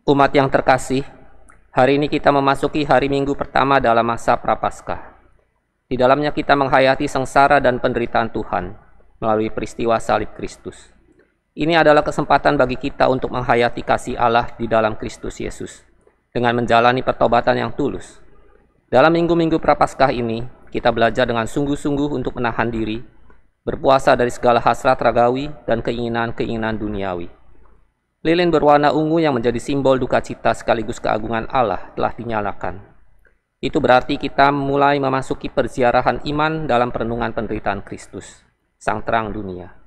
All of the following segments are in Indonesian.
Umat yang terkasih, hari ini kita memasuki hari Minggu pertama dalam masa Prapaskah. Di dalamnya kita menghayati sengsara dan penderitaan Tuhan melalui peristiwa salib Kristus. Ini adalah kesempatan bagi kita untuk menghayati kasih Allah di dalam Kristus Yesus dengan menjalani pertobatan yang tulus. Dalam minggu-minggu Prapaskah ini, kita belajar dengan sungguh-sungguh untuk menahan diri, berpuasa dari segala hasrat ragawi dan keinginan-keinginan duniawi. Lilin berwarna ungu yang menjadi simbol duka cita sekaligus keagungan Allah telah dinyalakan. Itu berarti kita mulai memasuki perziarahan iman dalam perenungan penderitaan Kristus, Sang Terang Dunia.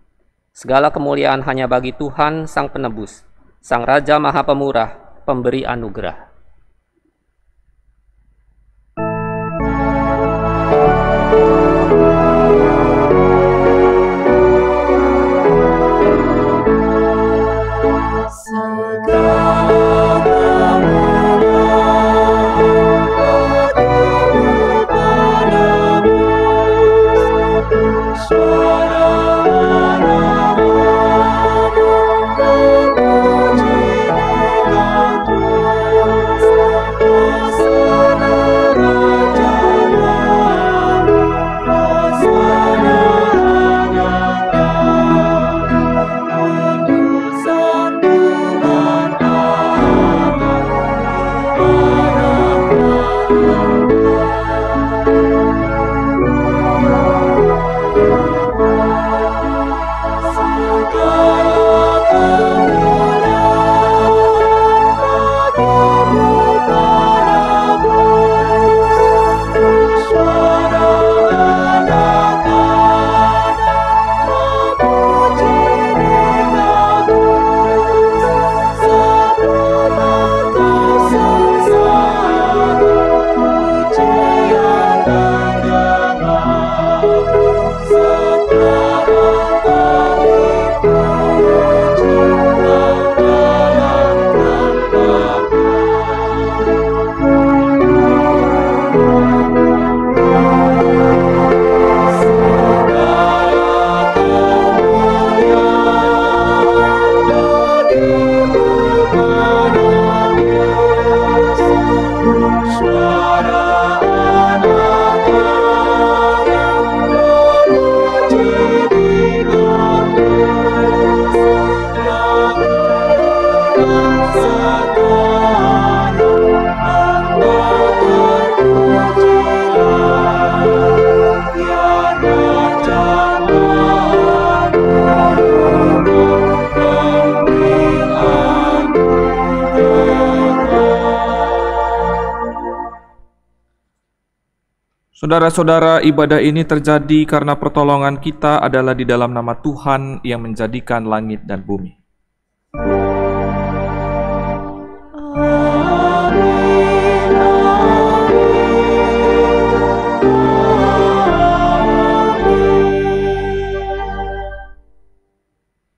Segala kemuliaan hanya bagi Tuhan Sang Penebus, Sang Raja Maha Pemurah, Pemberi Anugerah. Saudara-saudara, ibadah ini terjadi karena pertolongan kita adalah di dalam nama Tuhan yang menjadikan langit dan bumi.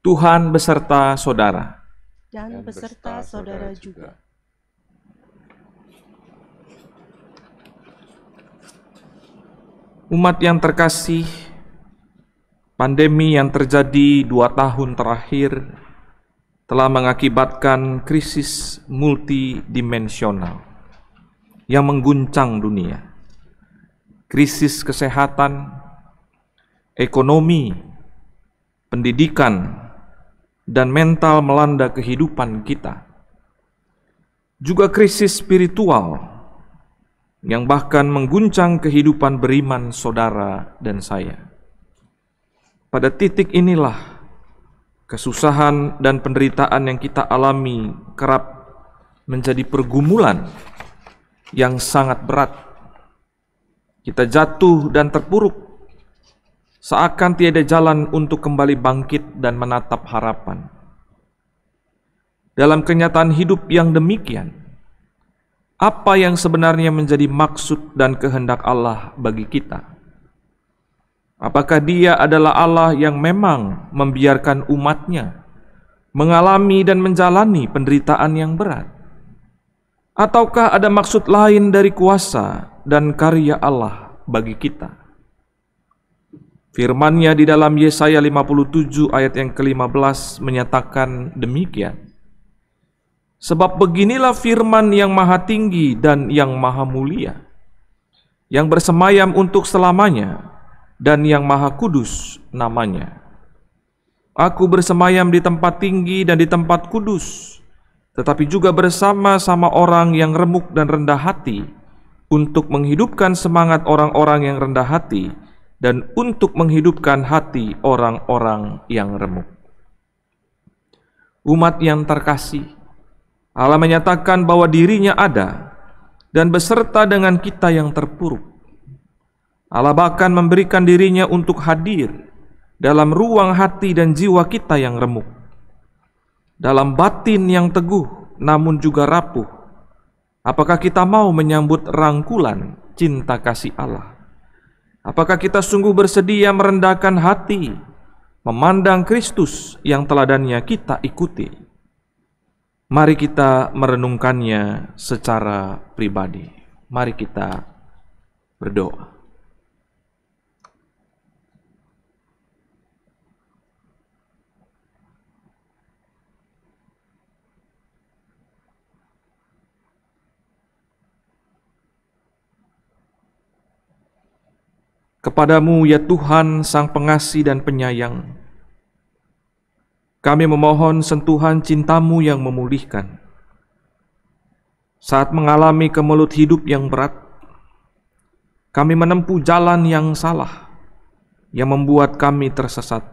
Tuhan beserta saudara. Dan beserta saudara juga. Umat yang terkasih, pandemi yang terjadi 2 tahun terakhir telah mengakibatkan krisis multidimensional yang mengguncang dunia. Krisis kesehatan, ekonomi, pendidikan, dan mental melanda kehidupan kita. Juga krisis spiritual yang bahkan mengguncang kehidupan beriman saudara dan saya. Pada titik inilah kesusahan dan penderitaan yang kita alami kerap menjadi pergumulan yang sangat berat. Kita jatuh dan terpuruk, seakan tiada jalan untuk kembali bangkit dan menatap harapan. Dalam kenyataan hidup yang demikian, apa yang sebenarnya menjadi maksud dan kehendak Allah bagi kita? Apakah Dia adalah Allah yang memang membiarkan umatnya mengalami dan menjalani penderitaan yang berat? Ataukah ada maksud lain dari kuasa dan karya Allah bagi kita? Firman-Nya di dalam Yesaya 57 ayat yang ke-15 menyatakan demikian. Sebab beginilah firman yang maha tinggi dan yang maha mulia, yang bersemayam untuk selamanya, dan yang maha kudus namanya. Aku bersemayam di tempat tinggi dan di tempat kudus, tetapi juga bersama-sama orang yang remuk dan rendah hati, untuk menghidupkan semangat orang-orang yang rendah hati, dan untuk menghidupkan hati orang-orang yang remuk. Umat yang terkasih, Allah menyatakan bahwa dirinya ada dan beserta dengan kita yang terpuruk. Allah bahkan memberikan dirinya untuk hadir dalam ruang hati dan jiwa kita yang remuk, dalam batin yang teguh namun juga rapuh. Apakah kita mau menyambut rangkulan cinta kasih Allah? Apakah kita sungguh bersedia merendahkan hati, memandang Kristus yang teladannya kita ikuti? Mari kita merenungkannya secara pribadi. Mari kita berdoa. Kepadamu ya Tuhan, Sang Pengasih dan Penyayang, kami memohon sentuhan cinta-Mu yang memulihkan. Saat mengalami kemelut hidup yang berat, kami menempuh jalan yang salah, yang membuat kami tersesat.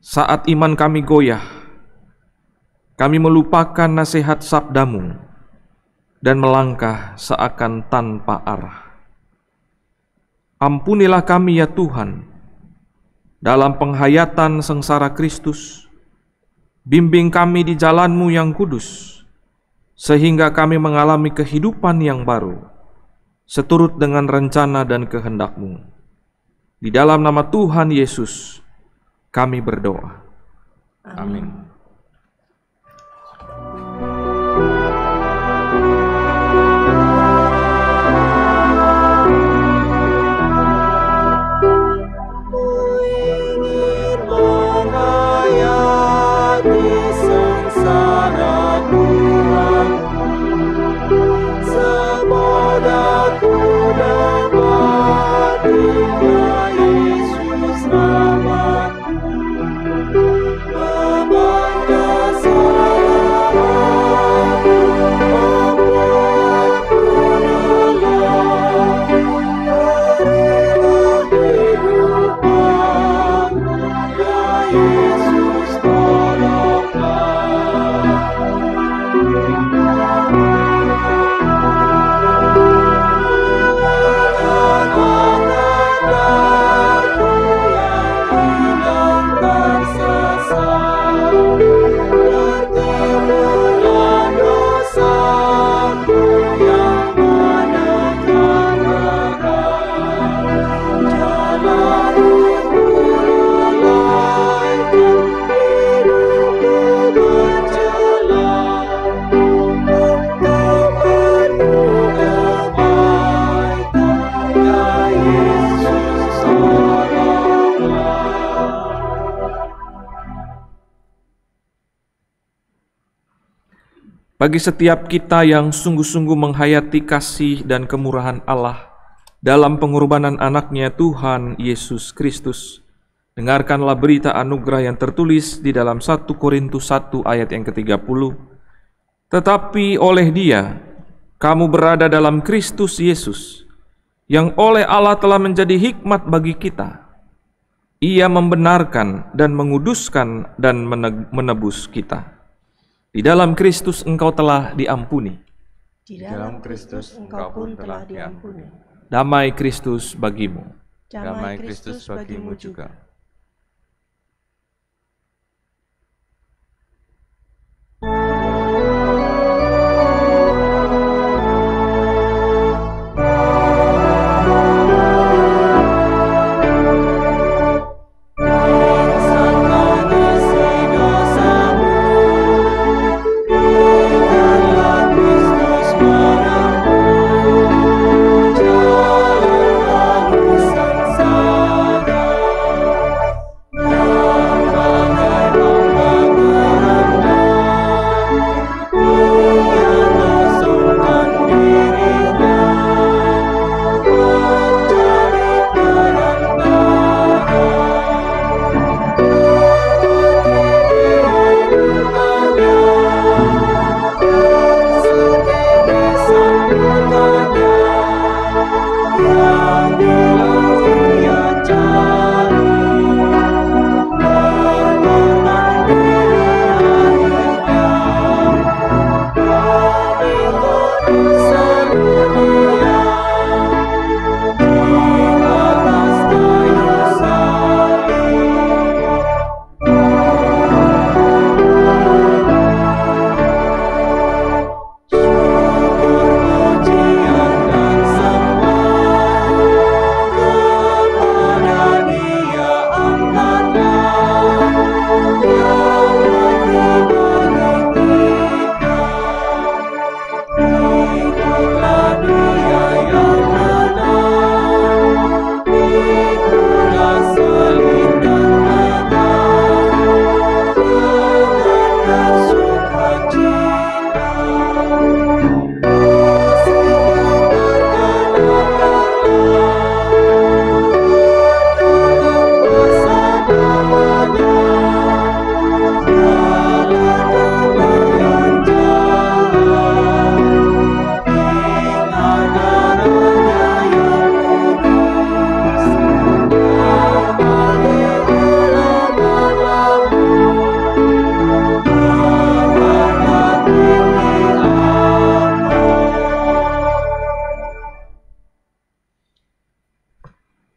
Saat iman kami goyah, kami melupakan nasihat sabda-Mu dan melangkah seakan tanpa arah. Ampunilah kami ya Tuhan, dalam penghayatan sengsara Kristus. Bimbing kami di jalan-Mu yang kudus, sehingga kami mengalami kehidupan yang baru, seturut dengan rencana dan kehendak-Mu. Di dalam nama Tuhan Yesus, kami berdoa. Amin. Bagi setiap kita yang sungguh-sungguh menghayati kasih dan kemurahan Allah dalam pengorbanan anaknya Tuhan Yesus Kristus, dengarkanlah berita anugerah yang tertulis di dalam 1 Korintus 1 ayat yang ke-30. Tetapi oleh Dia, kamu berada dalam Kristus Yesus, yang oleh Allah telah menjadi hikmat bagi kita. Ia membenarkan dan menguduskan dan menebus kita. Di dalam Kristus engkau telah diampuni. Di dalam Kristus engkau pun telah diampuni. Damai Kristus bagimu. Damai Kristus bagimu juga.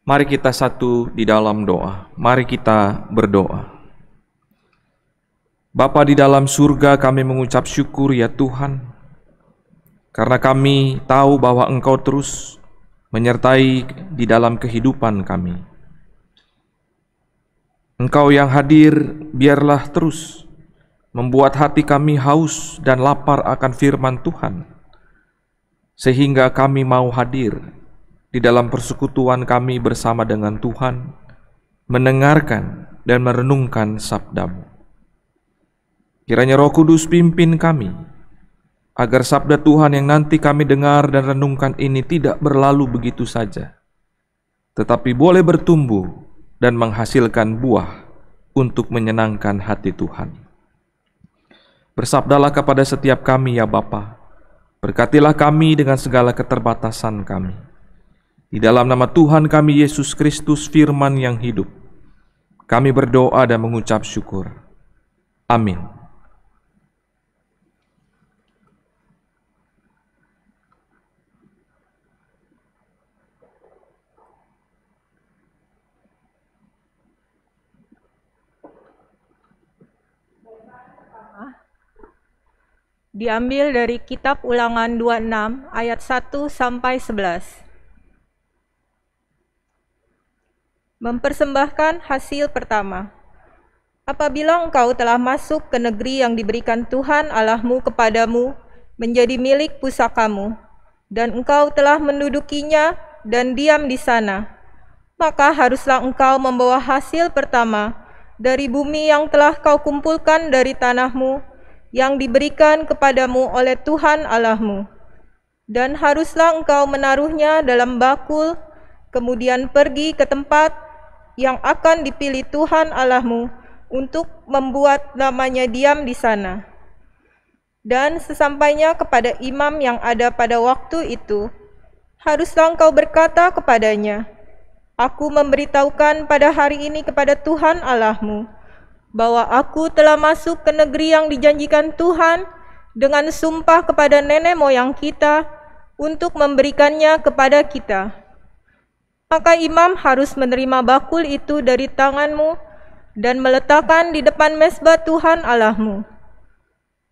Mari kita satu di dalam doa. Mari kita berdoa. Bapa di dalam surga, kami mengucap syukur ya Tuhan, karena kami tahu bahwa Engkau terus menyertai di dalam kehidupan kami. Engkau yang hadir, biarlah terus membuat hati kami haus dan lapar akan firman Tuhan, sehingga kami mau hadir di dalam persekutuan kami bersama dengan Tuhan, mendengarkan dan merenungkan sabda-Mu. Kiranya Roh Kudus pimpin kami, agar sabda Tuhan yang nanti kami dengar dan renungkan ini tidak berlalu begitu saja, tetapi boleh bertumbuh dan menghasilkan buah untuk menyenangkan hati Tuhan. Bersabdalah kepada setiap kami ya Bapa, berkatilah kami dengan segala keterbatasan kami. Di dalam nama Tuhan kami Yesus Kristus, firman yang hidup, kami berdoa dan mengucap syukur. Amin. Diambil dari kitab Ulangan 26 ayat 1 sampai 11. Mempersembahkan hasil pertama. Apabila engkau telah masuk ke negeri yang diberikan Tuhan Allahmu kepadamu menjadi milik pusakamu, dan engkau telah mendudukinya dan diam di sana, maka haruslah engkau membawa hasil pertama dari bumi yang telah kau kumpulkan dari tanahmu yang diberikan kepadamu oleh Tuhan Allahmu. Dan haruslah engkau menaruhnya dalam bakul, kemudian pergi ke tempat yang akan dipilih Tuhan Allahmu untuk membuat namanya diam di sana. Dan sesampainya kepada imam yang ada pada waktu itu, haruslah engkau berkata kepadanya, Aku memberitahukan pada hari ini kepada Tuhan Allahmu, bahwa aku telah masuk ke negeri yang dijanjikan Tuhan dengan sumpah kepada nenek moyang kita untuk memberikannya kepada kita. Maka imam harus menerima bakul itu dari tanganmu dan meletakkan di depan mezbah Tuhan Allahmu.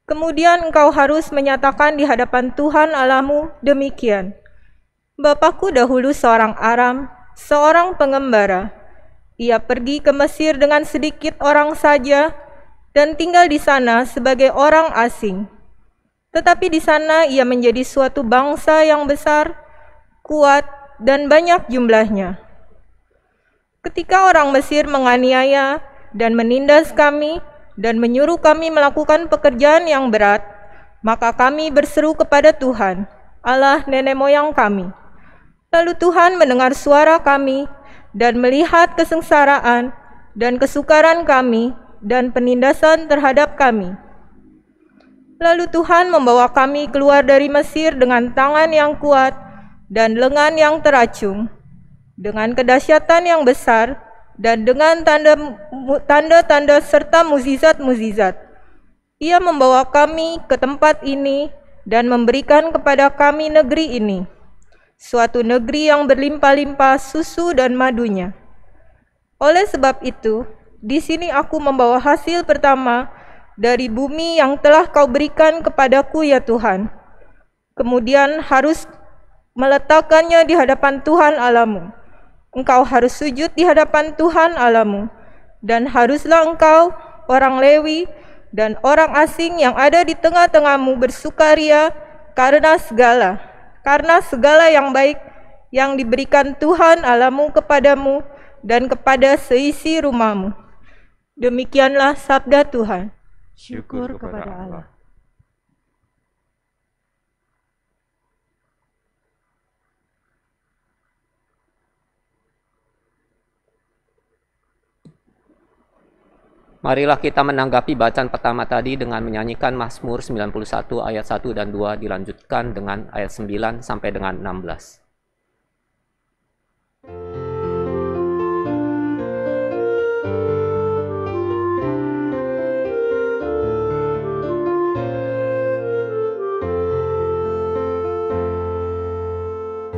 Kemudian engkau harus menyatakan di hadapan Tuhan Allahmu demikian, Bapakku dahulu seorang Aram, seorang pengembara. Ia pergi ke Mesir dengan sedikit orang saja dan tinggal di sana sebagai orang asing. Tetapi di sana ia menjadi suatu bangsa yang besar, kuat, dan banyak jumlahnya. Ketika orang Mesir menganiaya dan menindas kami dan menyuruh kami melakukan pekerjaan yang berat, maka kami berseru kepada Tuhan, Allah nenek moyang kami. Lalu Tuhan mendengar suara kami dan melihat kesengsaraan dan kesukaran kami dan penindasan terhadap kami. Lalu Tuhan membawa kami keluar dari Mesir dengan tangan yang kuat dan lengan yang teracung, dengan kedahsyatan yang besar dan dengan tanda-tanda serta mukjizat-mukjizat. Ia membawa kami ke tempat ini dan memberikan kepada kami negeri ini, suatu negeri yang berlimpah-limpah susu dan madunya. Oleh sebab itu, di sini aku membawa hasil pertama dari bumi yang telah kau berikan kepadaku ya Tuhan. Kemudian harus meletakkannya di hadapan Tuhan Allahmu. Engkau harus sujud di hadapan Tuhan Allahmu, dan haruslah engkau, orang Lewi, dan orang asing yang ada di tengah-tengahmu bersukaria karena segala yang baik yang diberikan Tuhan Allahmu kepadamu dan kepada seisi rumahmu. Demikianlah sabda Tuhan. Syukur kepada Allah. Marilah kita menanggapi bacaan pertama tadi dengan menyanyikan Mazmur 91 ayat 1 dan 2 dilanjutkan dengan ayat 9 sampai dengan 16.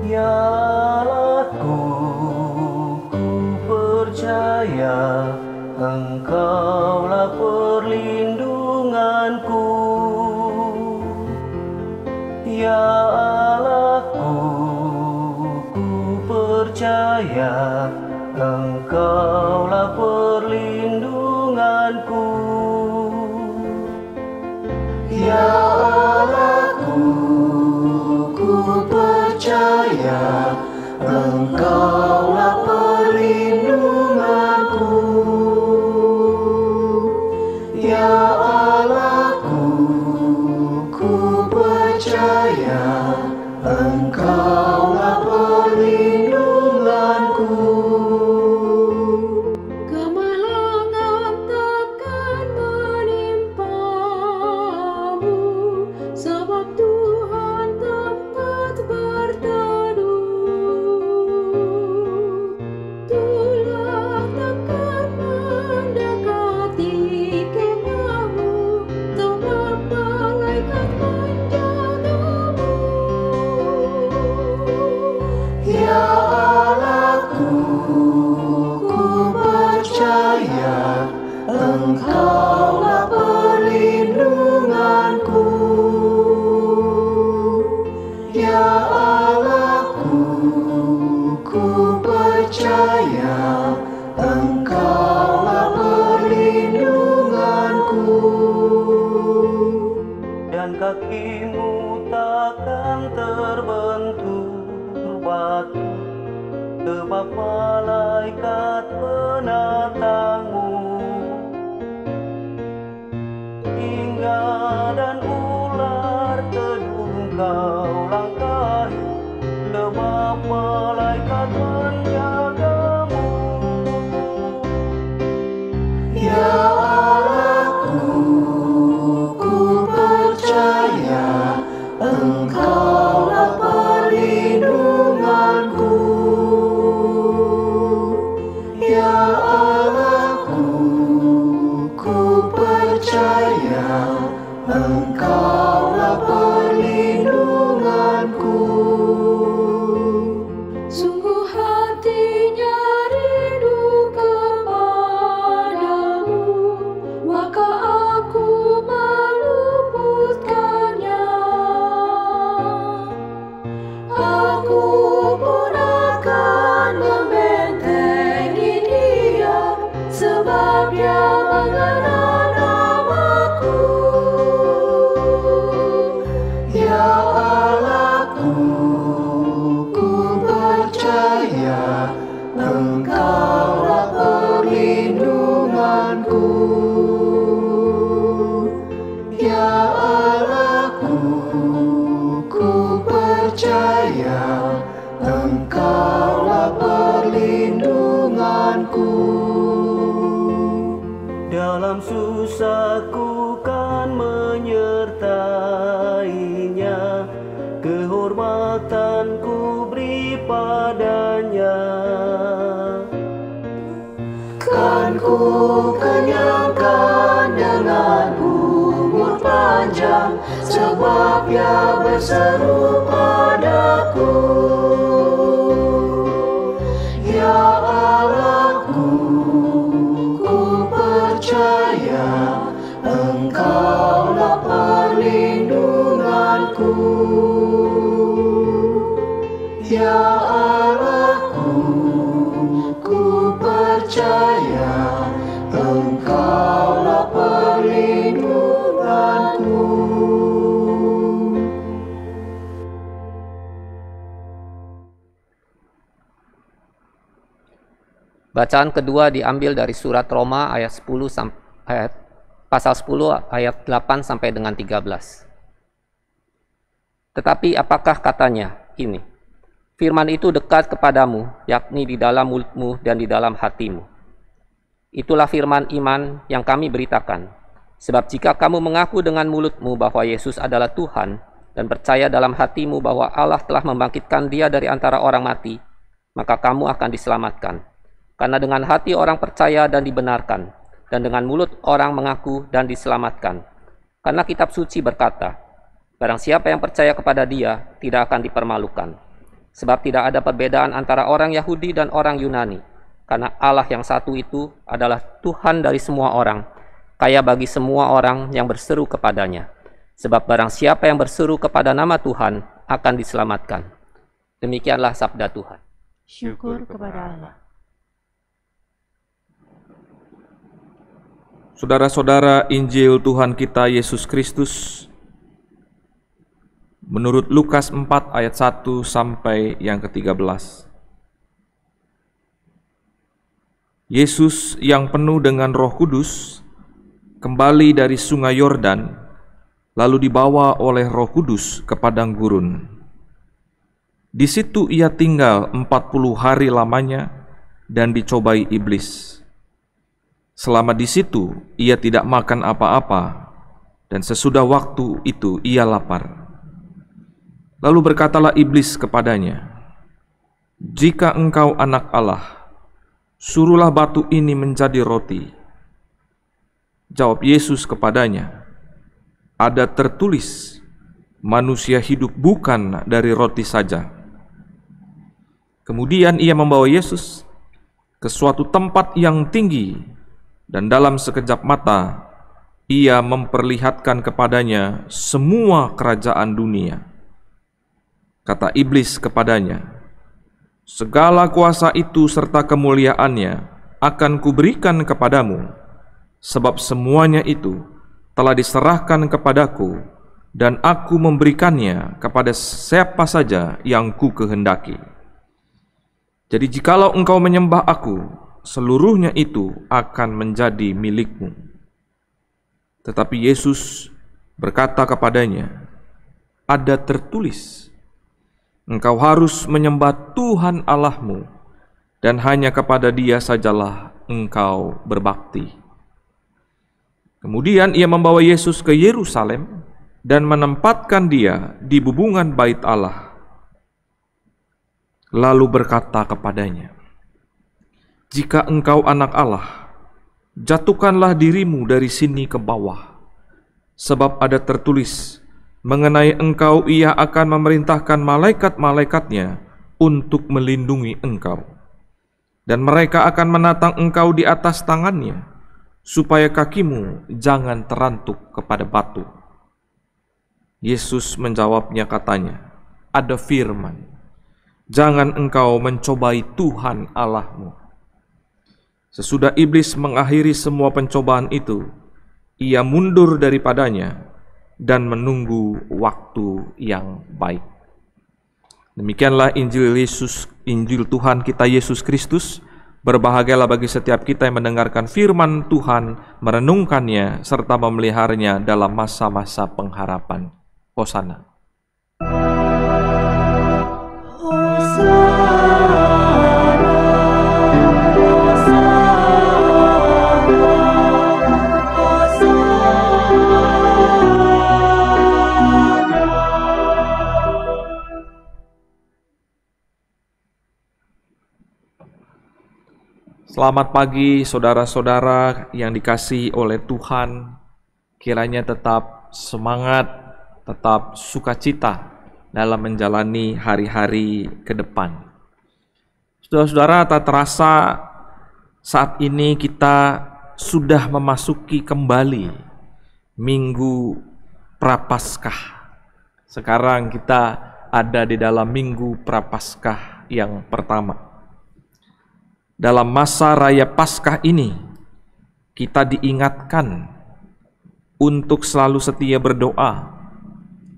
Dialah ku percaya, Engkaulah perlindunganku. Ya Allahku, ku percaya, Engkaulah perlindunganku. Ya Allahku, ku percaya, Engkaulah perlindunganku. Ya Allahku, ku percaya, Engkaulah perlindunganku. Kemalangan takkan menimpamu, sebab Tuhan tempat berteduh. Tulah takkan mendekati kemahmu, sebab malaikat menjagamu. Ya Allahku, ku percaya, Engkaulah perlindunganku. Ya Allahku, ku percaya, Engkaulah perlindunganku. Dan kakimu takkan terbentur batu, sebab malaikat penatangmu. Hingga dan ular tedung kau langkahi, sebab malaikat menjagamu. Ya Allahku, ku percaya, Engkaulah perlindunganku. Ya Allahku, ku percaya, Engkaulah perlindunganku. Sungguh hatinya rindu kepadamu, maka aku meluputkannya. Aku pun akan membentengi dia, sebab dia mengenal namaku. Ya Allahku, ku percaya, Engkaulah perlindunganku. Ya Allahku, ku percaya, Engkaulah perlindunganku. Dalam susahku kan menyertainya, kehormatanku beri padanya. Kan ku kenyangkan dengan umur panjang, sebab ia berseru padaku. Ya Allahku, ku percaya, Engkaulah perlindunganku. Ya Allahku, ku percaya, Engkaulah perlindunganku. Bacaan kedua diambil dari surat Roma pasal 10 ayat 8 sampai dengan 13. Tetapi apakah katanya ini? Firman itu dekat kepadamu, yakni di dalam mulutmu dan di dalam hatimu. Itulah firman iman yang kami beritakan. Sebab jika kamu mengaku dengan mulutmu bahwa Yesus adalah Tuhan dan percaya dalam hatimu bahwa Allah telah membangkitkan Dia dari antara orang mati, maka kamu akan diselamatkan. Karena dengan hati orang percaya dan dibenarkan, dan dengan mulut orang mengaku dan diselamatkan. Karena kitab suci berkata, barang siapa yang percaya kepada Dia tidak akan dipermalukan. Sebab tidak ada perbedaan antara orang Yahudi dan orang Yunani, karena Allah yang satu itu adalah Tuhan dari semua orang, kaya bagi semua orang yang berseru kepadanya. Sebab barang siapa yang berseru kepada nama Tuhan akan diselamatkan. Demikianlah sabda Tuhan. Syukur kepada Allah. Saudara-saudara, Injil Tuhan kita Yesus Kristus menurut Lukas 4 ayat 1 sampai yang ke-13. Yesus yang penuh dengan Roh Kudus kembali dari sungai Yordan, lalu dibawa oleh Roh Kudus ke padang gurun. Di situ ia tinggal 40 hari lamanya dan dicobai iblis. Selama di situ ia tidak makan apa-apa, dan sesudah waktu itu ia lapar. Lalu berkatalah iblis kepadanya, "Jika engkau anak Allah, suruhlah batu ini menjadi roti." Jawab Yesus kepadanya, "Ada tertulis, manusia hidup bukan dari roti saja." Kemudian ia membawa Yesus ke suatu tempat yang tinggi, dan dalam sekejap mata ia memperlihatkan kepadanya semua kerajaan dunia. Kata iblis kepadanya, "Segala kuasa itu serta kemuliaannya akan kuberikan kepadamu, sebab semuanya itu telah diserahkan kepadaku, dan aku memberikannya kepada siapa saja yang ku kehendaki. Jadi jikalau engkau menyembah aku, seluruhnya itu akan menjadi milikmu." Tetapi Yesus berkata kepadanya, "Ada tertulis, engkau harus menyembah Tuhan Allahmu, dan hanya kepada Dia sajalah engkau berbakti." Kemudian ia membawa Yesus ke Yerusalem dan menempatkan dia di bubungan bait Allah. Lalu berkata kepadanya, "Jika engkau anak Allah, jatuhkanlah dirimu dari sini ke bawah. Sebab ada tertulis, mengenai engkau ia akan memerintahkan malaikat-malaikatnya untuk melindungi engkau. Dan mereka akan menatang engkau di atas tangannya, supaya kakimu jangan terantuk kepada batu." Yesus menjawabnya katanya, "Ada firman, jangan engkau mencobai Tuhan Allahmu." Sesudah iblis mengakhiri semua pencobaan itu, ia mundur daripadanya dan menunggu waktu yang baik. Demikianlah Injil Tuhan kita Yesus Kristus. Berbahagialah bagi setiap kita yang mendengarkan firman Tuhan, merenungkannya, serta memeliharanya dalam masa-masa pengharapan. Hosana. Selamat pagi saudara-saudara yang dikasihi oleh Tuhan. Kiranya tetap semangat, tetap sukacita dalam menjalani hari-hari ke depan. Saudara-saudara, tak terasa saat ini kita sudah memasuki kembali Minggu Prapaskah. Sekarang kita ada di dalam Minggu Prapaskah yang pertama. Dalam masa Raya Paskah ini, kita diingatkan untuk selalu setia berdoa,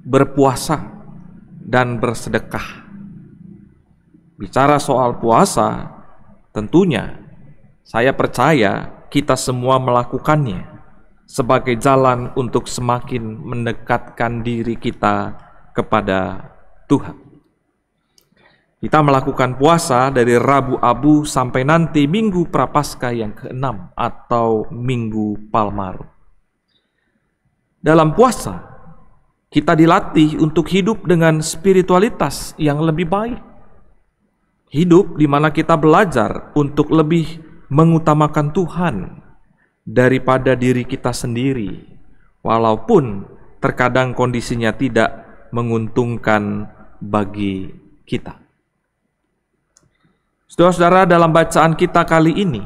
berpuasa, dan bersedekah. Bicara soal puasa, tentunya saya percaya kita semua melakukannya sebagai jalan untuk semakin mendekatkan diri kita kepada Tuhan. Kita melakukan puasa dari Rabu Abu sampai nanti Minggu Prapaskah yang ke-6 atau Minggu Palmarum. Dalam puasa, kita dilatih untuk hidup dengan spiritualitas yang lebih baik. Hidup di mana kita belajar untuk lebih mengutamakan Tuhan daripada diri kita sendiri, walaupun terkadang kondisinya tidak menguntungkan bagi kita. Saudara-saudara, dalam bacaan kita kali ini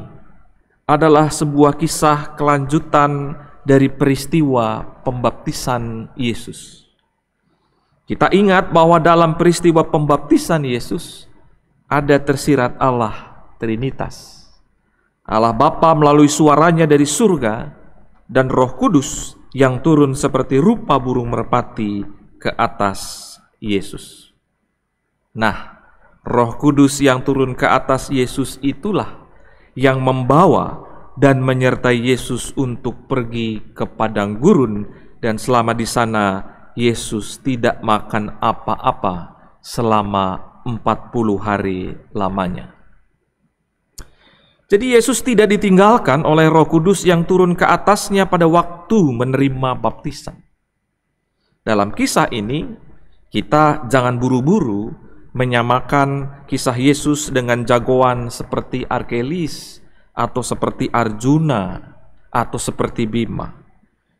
adalah sebuah kisah kelanjutan dari peristiwa pembaptisan Yesus. Kita ingat bahwa dalam peristiwa pembaptisan Yesus ada tersirat Allah Trinitas. Allah Bapa melalui suaranya dari surga dan Roh Kudus yang turun seperti rupa burung merpati ke atas Yesus. Nah, Roh Kudus yang turun ke atas Yesus itulah yang membawa dan menyertai Yesus untuk pergi ke padang gurun, dan selama di sana Yesus tidak makan apa-apa selama 40 hari lamanya. Jadi Yesus tidak ditinggalkan oleh Roh Kudus yang turun ke atasnya pada waktu menerima baptisan. Dalam kisah ini, kita jangan buru-buru menyamakan kisah Yesus dengan jagoan seperti Arkelis atau seperti Arjuna atau seperti Bima.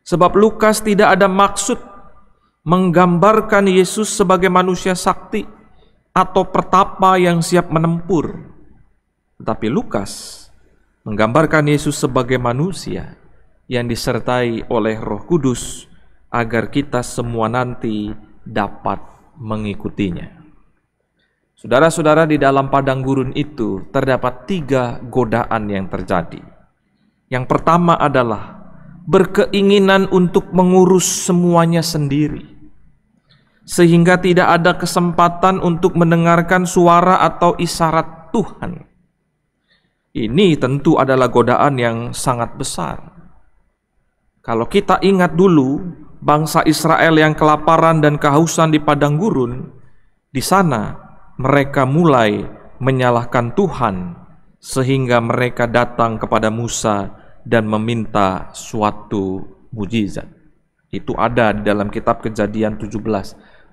Sebab Lukas tidak ada maksud menggambarkan Yesus sebagai manusia sakti atau pertapa yang siap menempur. Tetapi Lukas menggambarkan Yesus sebagai manusia yang disertai oleh Roh Kudus agar kita semua nanti dapat mengikutinya. Saudara-saudara, di dalam padang gurun itu terdapat 3 godaan yang terjadi. Yang pertama adalah berkeinginan untuk mengurus semuanya sendiri, sehingga tidak ada kesempatan untuk mendengarkan suara atau isyarat Tuhan. Ini tentu adalah godaan yang sangat besar. Kalau kita ingat dulu bangsa Israel yang kelaparan dan kehausan di padang gurun, di sana mereka mulai menyalahkan Tuhan sehingga mereka datang kepada Musa dan meminta suatu mujizat. Itu ada di dalam kitab Kejadian 17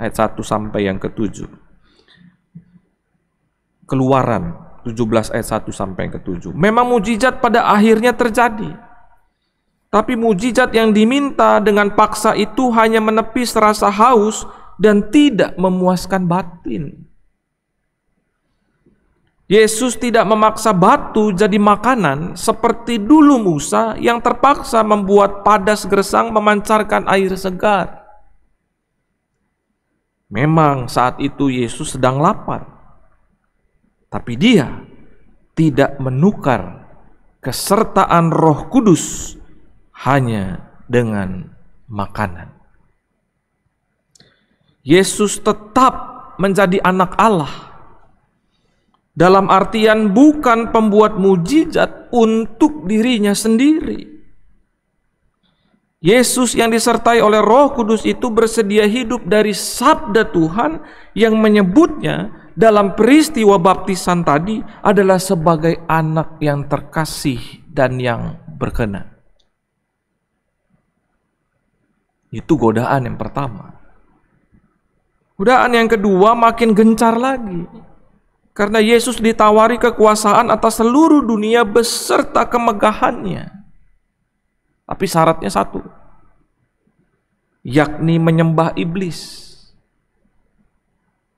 ayat 1 sampai yang ke-7. Keluaran 17 ayat 1 sampai yang ke-7. Memang mujizat pada akhirnya terjadi. Tapi mujizat yang diminta dengan paksa itu hanya menepis rasa haus dan tidak memuaskan batin. Yesus tidak memaksa batu jadi makanan seperti dulu Musa yang terpaksa membuat padas gersang memancarkan air segar. Memang saat itu Yesus sedang lapar, tapi dia tidak menukar kesertaan Roh Kudus hanya dengan makanan. Yesus tetap menjadi anak Allah. Dalam artian bukan pembuat mujizat untuk dirinya sendiri. Yesus yang disertai oleh Roh Kudus itu bersedia hidup dari sabda Tuhan yang menyebutnya dalam peristiwa baptisan tadi adalah sebagai anak yang terkasih dan yang berkenan. Itu godaan yang pertama. Godaan yang kedua makin gencar lagi. Karena Yesus ditawari kekuasaan atas seluruh dunia beserta kemegahannya. Tapi syaratnya satu, yakni menyembah iblis.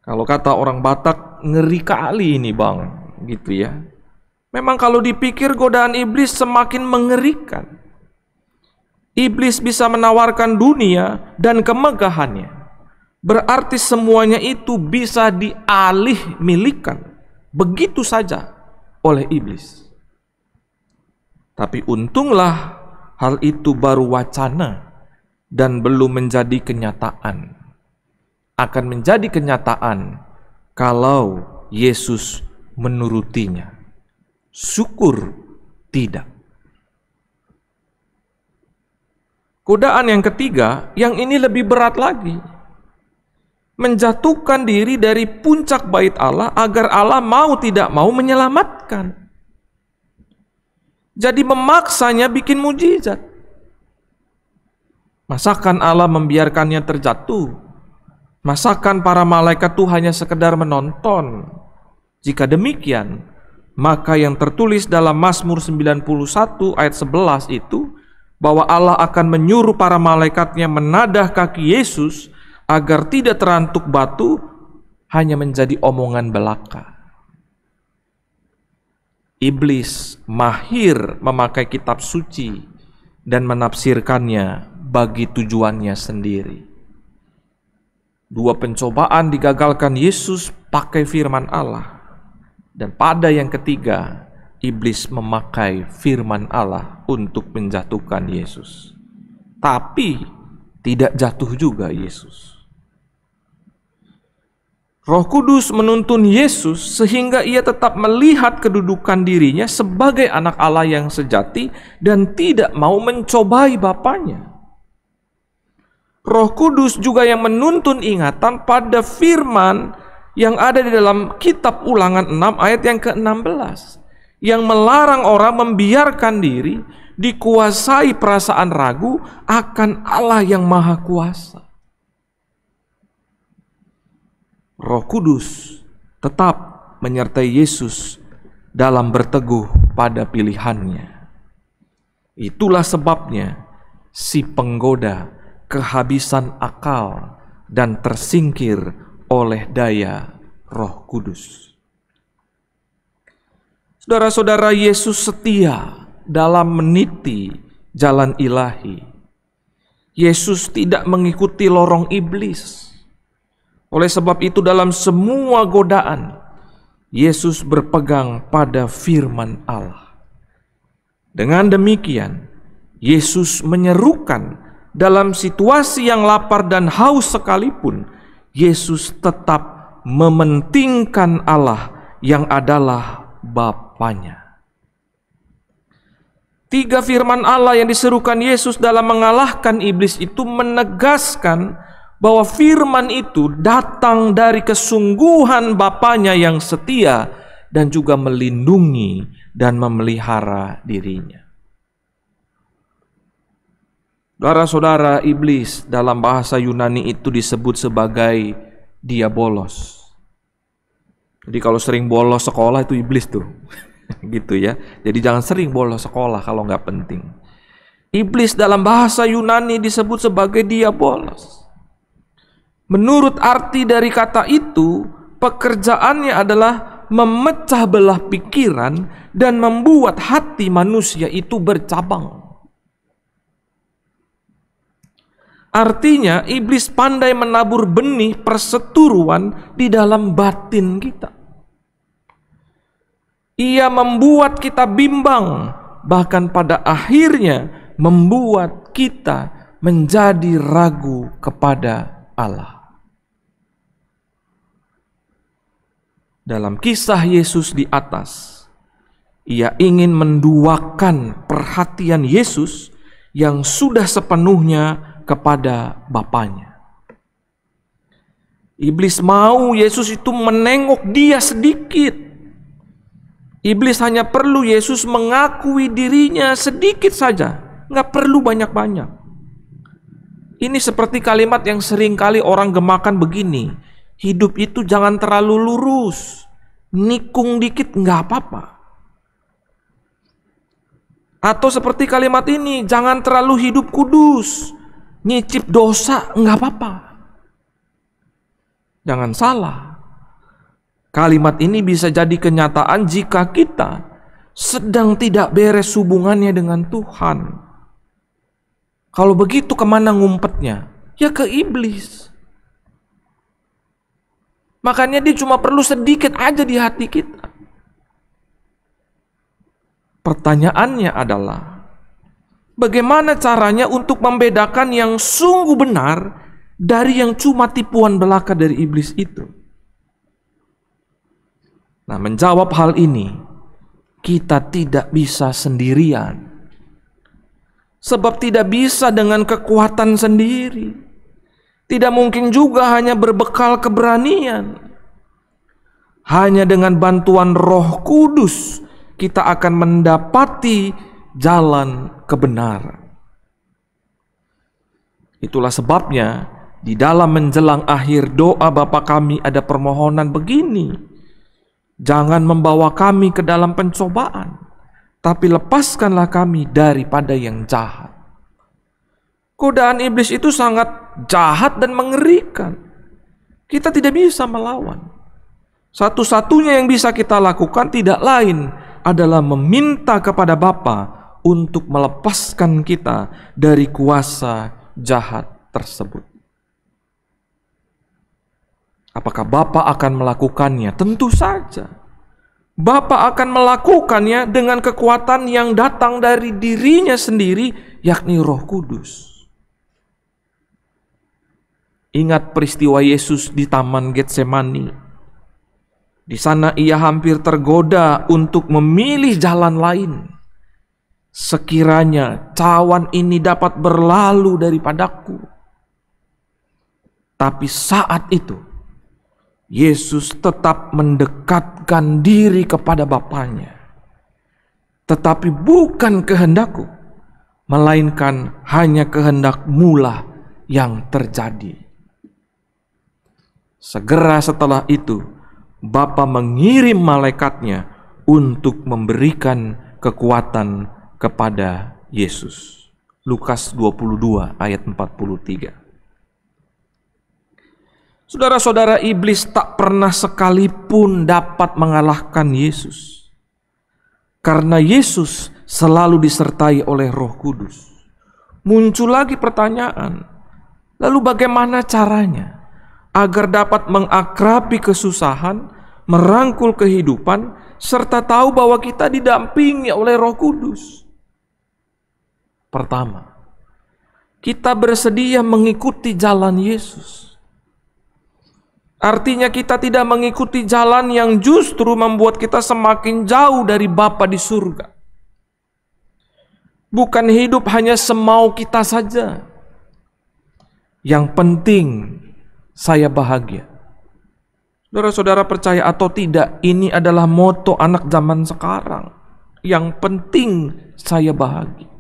Kalau kata orang Batak, ngeri kali ini bang, gitu ya. Memang kalau dipikir godaan iblis semakin mengerikan. Iblis bisa menawarkan dunia dan kemegahannya. Berarti semuanya itu bisa dialih milikan begitu saja oleh iblis. Tapi untunglah hal itu baru wacana dan belum menjadi kenyataan. Akan menjadi kenyataan kalau Yesus menurutinya. Syukur tidak. Godaan yang ketiga, yang ini lebih berat lagi. Menjatuhkan diri dari puncak bait Allah agar Allah mau tidak mau menyelamatkan. Jadi memaksanya bikin mujizat. Masakan Allah membiarkannya terjatuh? Masakan para malaikat itu hanya sekedar menonton? Jika demikian, maka yang tertulis dalam Mazmur 91 ayat 11 itu, bahwa Allah akan menyuruh para malaikatnya menadah kaki Yesus agar tidak terantuk batu, hanya menjadi omongan belaka. iblis mahir memakai kitab suci dan menafsirkannya bagi tujuannya sendiri. Dua pencobaan digagalkan Yesus pakai firman Allah. Dan pada yang ketiga, iblis memakai firman Allah untuk menjatuhkan Yesus. Tapi tidak jatuh juga Yesus. Roh Kudus menuntun Yesus sehingga ia tetap melihat kedudukan dirinya sebagai anak Allah yang sejati dan tidak mau mencobai Bapanya. Roh Kudus juga yang menuntun ingatan pada firman yang ada di dalam kitab Ulangan 6 ayat yang ke-16 yang melarang orang membiarkan diri dikuasai perasaan ragu akan Allah yang Maha Kuasa. Roh Kudus tetap menyertai Yesus dalam berteguh pada pilihannya. Itulah sebabnya si penggoda kehabisan akal dan tersingkir oleh daya Roh Kudus. Saudara-saudara, Yesus setia dalam meniti jalan ilahi. Yesus tidak mengikuti lorong iblis. Oleh sebab itu dalam semua godaan, Yesus berpegang pada firman Allah. Dengan demikian, Yesus menyerukan dalam situasi yang lapar dan haus sekalipun, Yesus tetap mementingkan Allah yang adalah Bapanya. Tiga firman Allah yang diserukan Yesus dalam mengalahkan iblis itu menegaskan bahwa firman itu datang dari kesungguhan Bapanya yang setia dan juga melindungi dan memelihara dirinya. Saudara-saudara, iblis dalam bahasa Yunani itu disebut sebagai diabolos. Jadi kalau sering bolos sekolah itu iblis tuh. Gitu ya. Jadi jangan sering bolos sekolah kalau nggak penting. Iblis dalam bahasa Yunani disebut sebagai diabolos. Menurut arti dari kata itu, pekerjaannya adalah memecah belah pikiran dan membuat hati manusia itu bercabang. Artinya, iblis pandai menabur benih perseteruan di dalam batin kita. Ia membuat kita bimbang, bahkan pada akhirnya membuat kita menjadi ragu kepada Allah. Dalam kisah Yesus di atas, ia ingin menduakan perhatian Yesus yang sudah sepenuhnya kepada Bapanya. Iblis mau Yesus itu menengok dia sedikit. Iblis hanya perlu Yesus mengakui dirinya sedikit saja, nggak perlu banyak-banyak. Ini seperti kalimat yang sering kali orang gemakan begini, hidup itu jangan terlalu lurus, nikung dikit nggak apa-apa. Atau seperti kalimat ini, jangan terlalu hidup kudus, nyicip dosa nggak apa-apa. Jangan salah. Kalimat ini bisa jadi kenyataan jika kita sedang tidak beres hubungannya dengan Tuhan. Kalau begitu kemana ngumpetnya? Ya ke iblis. Makanya dia cuma perlu sedikit aja di hati kita. Pertanyaannya adalah, bagaimana caranya untuk membedakan yang sungguh benar dari yang cuma tipuan belaka dari iblis itu? Nah, menjawab hal ini, kita tidak bisa sendirian. Sebab tidak bisa dengan kekuatan sendiri. Tidak mungkin juga hanya berbekal keberanian. Hanya dengan bantuan Roh Kudus kita akan mendapati jalan kebenaran. Itulah sebabnya di dalam menjelang akhir doa Bapa kami ada permohonan begini. Jangan membawa kami ke dalam pencobaan, tapi lepaskanlah kami daripada yang jahat. Godaan iblis itu sangat jahat dan mengerikan. Kita tidak bisa melawan. Satu-satunya yang bisa kita lakukan tidak lain adalah meminta kepada Bapa untuk melepaskan kita dari kuasa jahat tersebut. Apakah Bapa akan melakukannya? Tentu saja. Bapa akan melakukannya dengan kekuatan yang datang dari dirinya sendiri, yakni Roh Kudus. Ingat peristiwa Yesus di Taman Getsemani. Di sana ia hampir tergoda untuk memilih jalan lain. Sekiranya cawan ini dapat berlalu daripadaku. Tapi saat itu, Yesus tetap mendekatkan diri kepada Bapanya. Tetapi bukan kehendakku, melainkan hanya kehendak-Mu yang terjadi. Segera setelah itu, Bapa mengirim malaikatnya untuk memberikan kekuatan kepada Yesus. Lukas 22 ayat 43. Saudara-saudara, iblis tak pernah sekalipun dapat mengalahkan Yesus. Karena Yesus selalu disertai oleh Roh Kudus. Muncul lagi pertanyaan, lalu bagaimana caranya agar dapat mengakrabi kesusahan, merangkul kehidupan, serta tahu bahwa kita didampingi oleh Roh Kudus? Pertama, kita bersedia mengikuti jalan Yesus. Artinya kita tidak mengikuti jalan yang justru membuat kita semakin jauh dari Bapa di surga. Bukan hidup hanya semau kita saja. Yang penting saya bahagia. Saudara-saudara, percaya atau tidak, ini adalah moto anak zaman sekarang. Yang penting saya bahagia.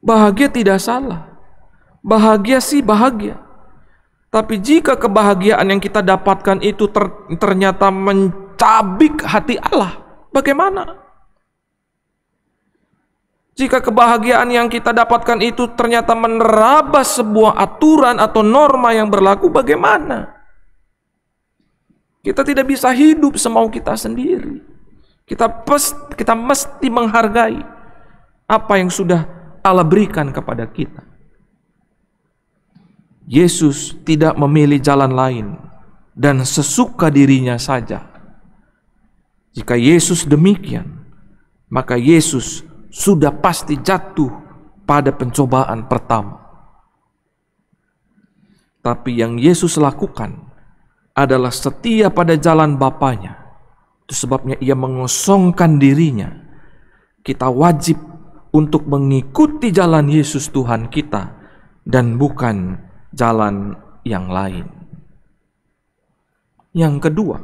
Bahagia tidak salah. Bahagia sih bahagia. Tapi jika kebahagiaan yang kita dapatkan itu ternyata mencabik hati Allah, bagaimana? Jika kebahagiaan yang kita dapatkan itu ternyata menerabas sebuah aturan atau norma yang berlaku, bagaimana? Kita tidak bisa hidup semau kita sendiri. Kita mesti menghargai apa yang sudah Allah berikan kepada kita. Yesus tidak memilih jalan lain dan sesuka dirinya saja. Jika Yesus demikian, maka Yesus sudah pasti jatuh pada pencobaan pertama. Tapi yang Yesus lakukan adalah setia pada jalan Bapanya. Itu sebabnya ia mengosongkan dirinya. Kita wajib untuk mengikuti jalan Yesus Tuhan kita dan bukan jalan yang lain. Yang kedua,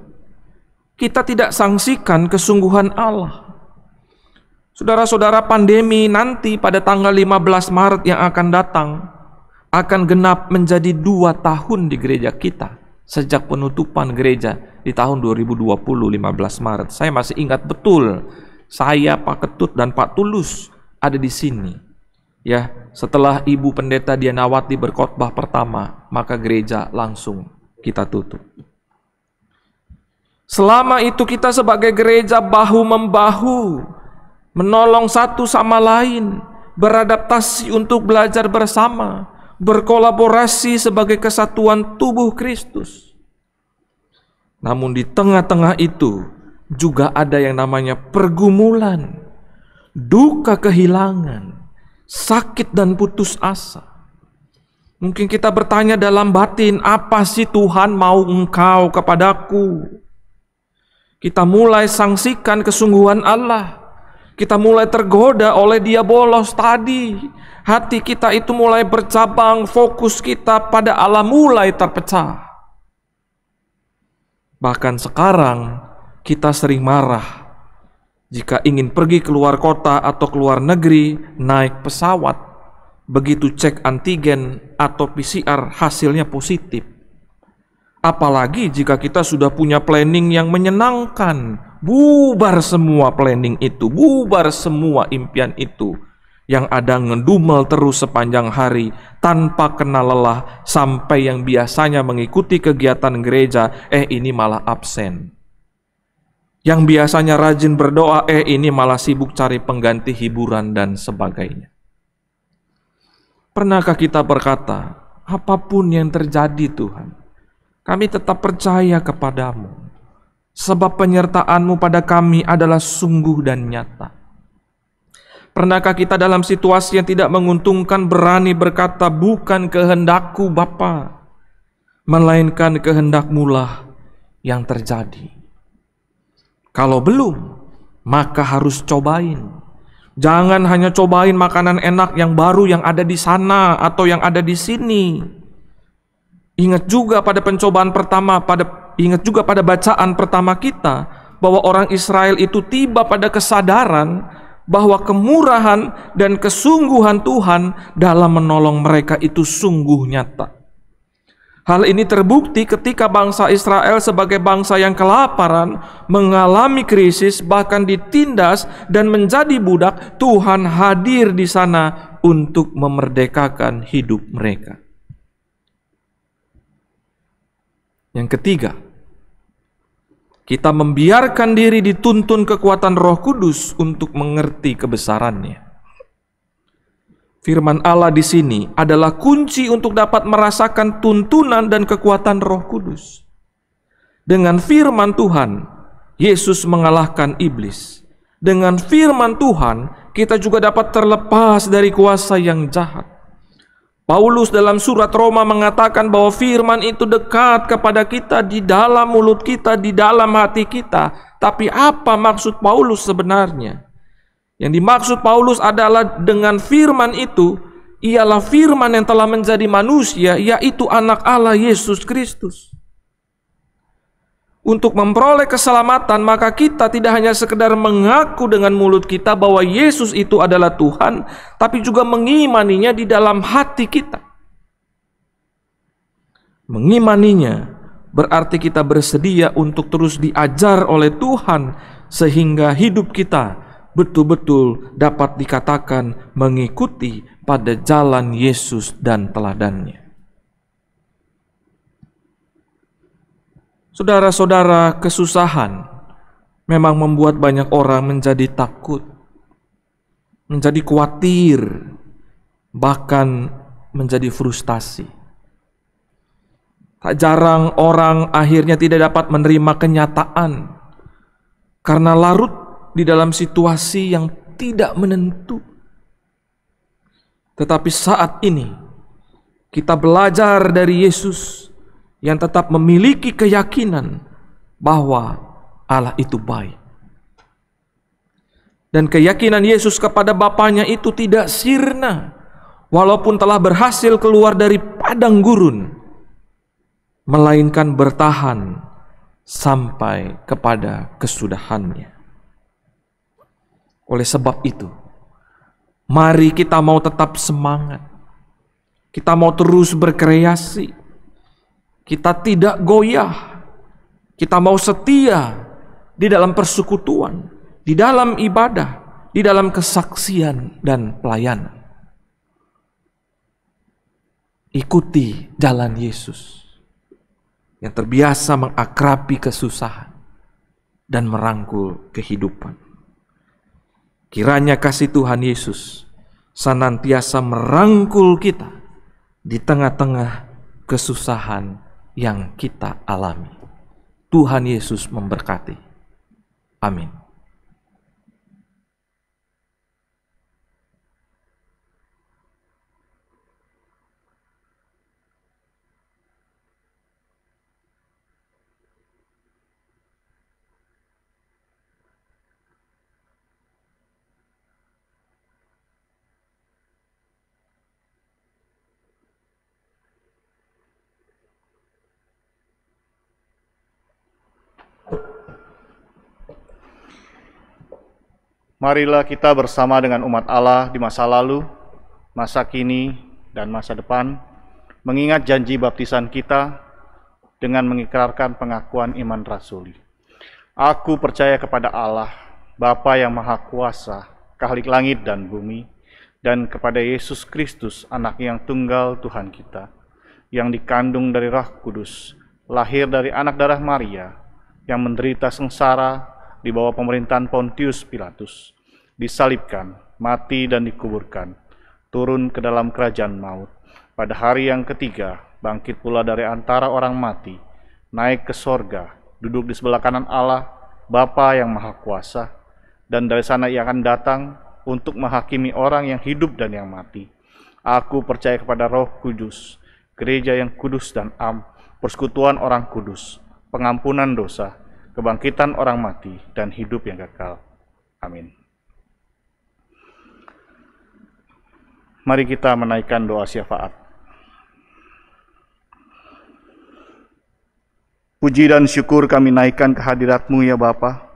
kita tidak sangsikan kesungguhan Allah. Saudara-saudara, pandemi nanti pada tanggal 15 Maret yang akan datang akan genap menjadi 2 tahun di gereja kita sejak penutupan gereja di tahun 2020 15 Maret. Saya masih ingat betul, saya, Pak Ketut dan Pak Tulus ada di sini. Ya, setelah Ibu Pendeta Dianawati berkhotbah pertama, maka gereja langsung kita tutup. Selama itu kita sebagai gereja bahu-membahu, menolong satu sama lain, beradaptasi untuk belajar bersama, berkolaborasi sebagai kesatuan tubuh Kristus. Namun di tengah-tengah itu juga ada yang namanya pergumulan, duka kehilangan, sakit dan putus asa. Mungkin kita bertanya dalam batin, apa sih Tuhan mau Engkau kepadaku? Kita mulai sangsikan kesungguhan Allah. Kita mulai tergoda oleh diabolos tadi. Hati kita itu mulai bercabang, fokus kita pada Allah mulai terpecah. Bahkan sekarang kita sering marah jika ingin pergi keluar kota atau keluar negeri, naik pesawat, begitu cek antigen atau PCR hasilnya positif. Apalagi jika kita sudah punya planning yang menyenangkan, bubar semua planning itu, bubar semua impian itu. Yang ada ngedumel terus sepanjang hari tanpa kenal lelah, sampai yang biasanya mengikuti kegiatan gereja, ini malah absen. yang biasanya rajin berdoa, ini malah sibuk cari pengganti hiburan dan sebagainya. Pernahkah kita berkata, apapun yang terjadi Tuhan, kami tetap percaya kepadamu, sebab penyertaan-Mu pada kami adalah sungguh dan nyata. Pernahkah kita dalam situasi yang tidak menguntungkan berani berkata, bukan kehendak-Ku Bapa, melainkan kehendak-Mu lah yang terjadi? Kalau belum, maka harus cobain. Jangan hanya cobain makanan enak yang baru yang ada di sana atau yang ada di sini. Ingat juga pada pencobaan pertama, ingat juga pada bacaan pertama kita, bahwa orang Israel itu tiba pada kesadaran bahwa kemurahan dan kesungguhan Tuhan dalam menolong mereka itu sungguh nyata. Hal ini terbukti ketika bangsa Israel sebagai bangsa yang kelaparan, mengalami krisis, bahkan ditindas dan menjadi budak. Tuhan hadir di sana untuk memerdekakan hidup mereka. Yang ketiga, kita membiarkan diri dituntun kekuatan Roh Kudus untuk mengerti kebesarannya. Firman Allah di sini adalah kunci untuk dapat merasakan tuntunan dan kekuatan Roh Kudus. Dengan firman Tuhan, Yesus mengalahkan iblis. Dengan firman Tuhan, kita juga dapat terlepas dari kuasa yang jahat. Paulus dalam surat Roma mengatakan bahwa firman itu dekat kepada kita, di dalam mulut kita, di dalam hati kita. Tapi apa maksud Paulus sebenarnya? Yang dimaksud Paulus adalah dengan firman itu, ialah firman yang telah menjadi manusia, yaitu anak Allah Yesus Kristus. Untuk memperoleh keselamatan, maka kita tidak hanya sekedar mengaku dengan mulut kita bahwa Yesus itu adalah Tuhan, tapi juga mengimaninya di dalam hati kita. Mengimaninya berarti kita bersedia untuk terus diajar oleh Tuhan, sehingga hidup kita betul-betul dapat dikatakan mengikuti pada jalan Yesus dan teladannya. Saudara-saudara, kesusahan memang membuat banyak orang menjadi takut, menjadi khawatir, bahkan menjadi frustasi. Tak jarang orang akhirnya tidak dapat menerima kenyataan karena larut di dalam situasi yang tidak menentu. Tetapi saat ini kita belajar dari Yesus yang tetap memiliki keyakinan bahwa Allah itu baik. Dan keyakinan Yesus kepada Bapanya itu tidak sirna, walaupun telah berhasil keluar dari padang gurun, melainkan bertahan sampai kepada kesudahannya. Oleh sebab itu, mari kita mau tetap semangat. Kita mau terus berkreasi. Kita tidak goyah. Kita mau setia di dalam persekutuan, di dalam ibadah, di dalam kesaksian dan pelayanan. Ikuti jalan Yesus yang terbiasa mengakrabi kesusahan dan merangkul kehidupan. Kiranya kasih Tuhan Yesus senantiasa merangkul kita di tengah-tengah kesusahan yang kita alami. Tuhan Yesus memberkati. Amin. Marilah kita bersama dengan umat Allah di masa lalu, masa kini, dan masa depan, mengingat janji baptisan kita dengan mengikrarkan pengakuan iman rasuli. Aku percaya kepada Allah, Bapa yang Maha Kuasa, Khalik langit dan bumi, dan kepada Yesus Kristus, Anak yang tunggal Tuhan kita, yang dikandung dari Roh Kudus, lahir dari anak darah Maria, yang menderita sengsara di bawah pemerintahan Pontius Pilatus, disalibkan, mati dan dikuburkan, turun ke dalam kerajaan maut. Pada hari yang ketiga, bangkit pula dari antara orang mati, naik ke sorga, duduk di sebelah kanan Allah, Bapa yang Maha Kuasa, dan dari sana ia akan datang untuk menghakimi orang yang hidup dan yang mati. Aku percaya kepada Roh Kudus, gereja yang kudus dan am, persekutuan orang kudus, pengampunan dosa, kebangkitan orang mati, dan hidup yang kekal. Amin. Mari kita menaikkan doa syafaat. Puji dan syukur kami naikkan ke hadirat-Mu ya Bapa.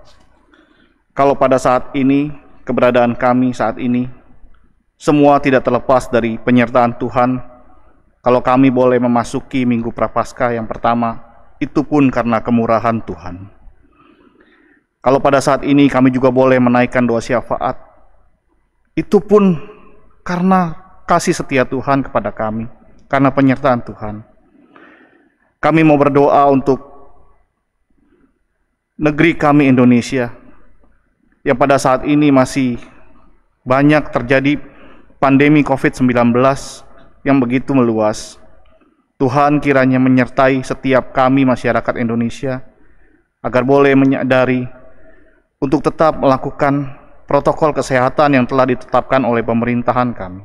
Kalau pada saat ini, keberadaan kami saat ini, semua tidak terlepas dari penyertaan Tuhan. Kalau kami boleh memasuki Minggu Prapaskah yang pertama, itu pun karena kemurahan Tuhan. Kalau pada saat ini kami juga boleh menaikkan doa syafaat, itu pun karena kasih setia Tuhan kepada kami, karena penyertaan Tuhan. Kami mau berdoa untuk negeri kami Indonesia, yang pada saat ini masih banyak terjadi pandemi COVID-19 yang begitu meluas. Tuhan kiranya menyertai setiap kami masyarakat Indonesia, agar boleh menyadari untuk tetap melakukan protokol kesehatan yang telah ditetapkan oleh pemerintahan kami.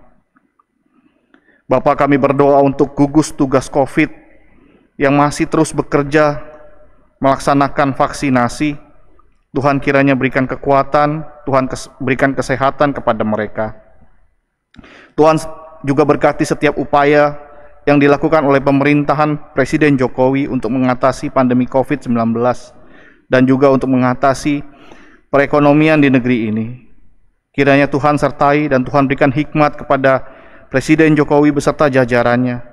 Bapa, kami berdoa untuk gugus tugas COVID yang masih terus bekerja melaksanakan vaksinasi. Tuhan kiranya berikan kekuatan, Tuhan berikan kesehatan kepada mereka. Tuhan juga berkati setiap upaya yang dilakukan oleh pemerintahan Presiden Jokowi untuk mengatasi pandemi COVID-19 dan juga untuk mengatasi perekonomian di negeri ini. Kiranya Tuhan sertai dan Tuhan berikan hikmat kepada Presiden Jokowi beserta jajarannya,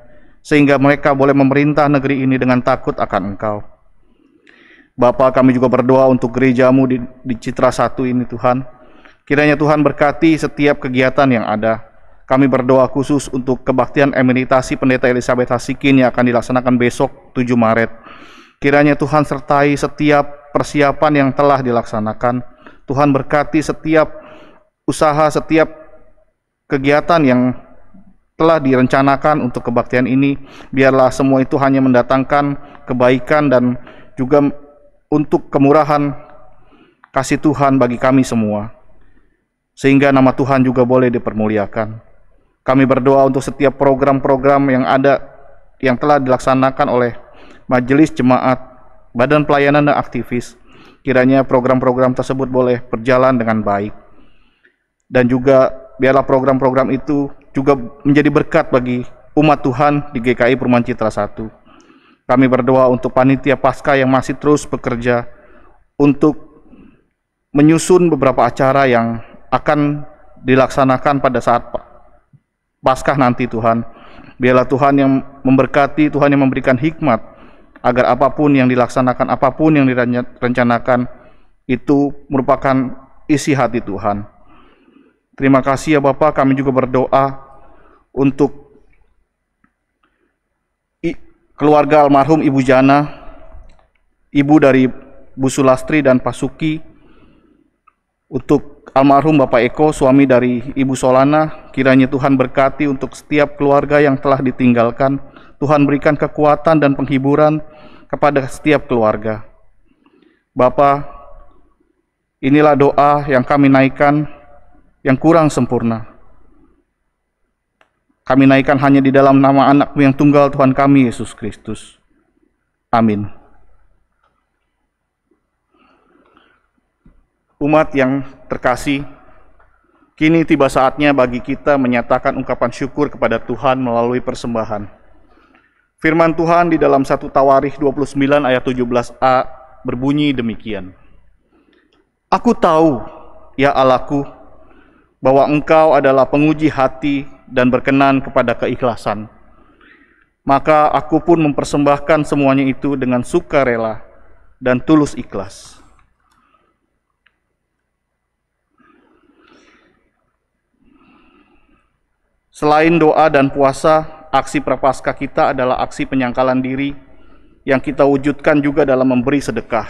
sehingga mereka boleh memerintah negeri ini dengan takut akan Engkau. Bapa, kami juga berdoa untuk gereja-Mu di Citra 1 ini Tuhan. Kiranya Tuhan berkati setiap kegiatan yang ada. Kami berdoa khusus untuk kebaktian emeritasi Pendeta Elizabeth Hasikin yang akan dilaksanakan besok 7 Maret. Kiranya Tuhan sertai setiap persiapan yang telah dilaksanakan. Tuhan berkati setiap usaha, setiap kegiatan yang telah direncanakan untuk kebaktian ini. Biarlah semua itu hanya mendatangkan kebaikan dan juga untuk kemurahan kasih Tuhan bagi kami semua, sehingga nama Tuhan juga boleh dipermuliakan. Kami berdoa untuk setiap program-program yang ada, yang telah dilaksanakan oleh majelis jemaat, badan pelayanan dan aktivis. Kiranya program-program tersebut boleh berjalan dengan baik. Dan juga biarlah program-program itu juga menjadi berkat bagi umat Tuhan di GKI Perumahan Citra 1. Kami berdoa untuk panitia Paskah yang masih terus bekerja untuk menyusun beberapa acara yang akan dilaksanakan pada saat Paskah nanti Tuhan. Biarlah Tuhan yang memberkati, Tuhan yang memberikan hikmat, agar apapun yang dilaksanakan, apapun yang direncanakan, itu merupakan isi hati Tuhan. Terima kasih ya Bapak, kami juga berdoa untuk keluarga almarhum Ibu Jana, ibu dari Bu Sulastri dan Pak Suki, untuk almarhum Bapak Eko, suami dari Ibu Solana. Kiranya Tuhan berkati untuk setiap keluarga yang telah ditinggalkan. Tuhan berikan kekuatan dan penghiburan kepada setiap keluarga. Bapa, inilah doa yang kami naikkan yang kurang sempurna. Kami naikkan hanya di dalam nama anak-Mu yang tunggal, Tuhan kami Yesus Kristus. Amin. Umat yang terkasih, kini tiba saatnya bagi kita menyatakan ungkapan syukur kepada Tuhan melalui persembahan. Firman Tuhan di dalam 1 Tawarikh 29 ayat 17a berbunyi demikian. Aku tahu, ya Allahku, bahwa Engkau adalah penguji hati dan berkenan kepada keikhlasan. Maka aku pun mempersembahkan semuanya itu dengan sukarela dan tulus ikhlas. Selain doa dan puasa, aksi Prapaskah kita adalah aksi penyangkalan diri yang kita wujudkan juga dalam memberi sedekah.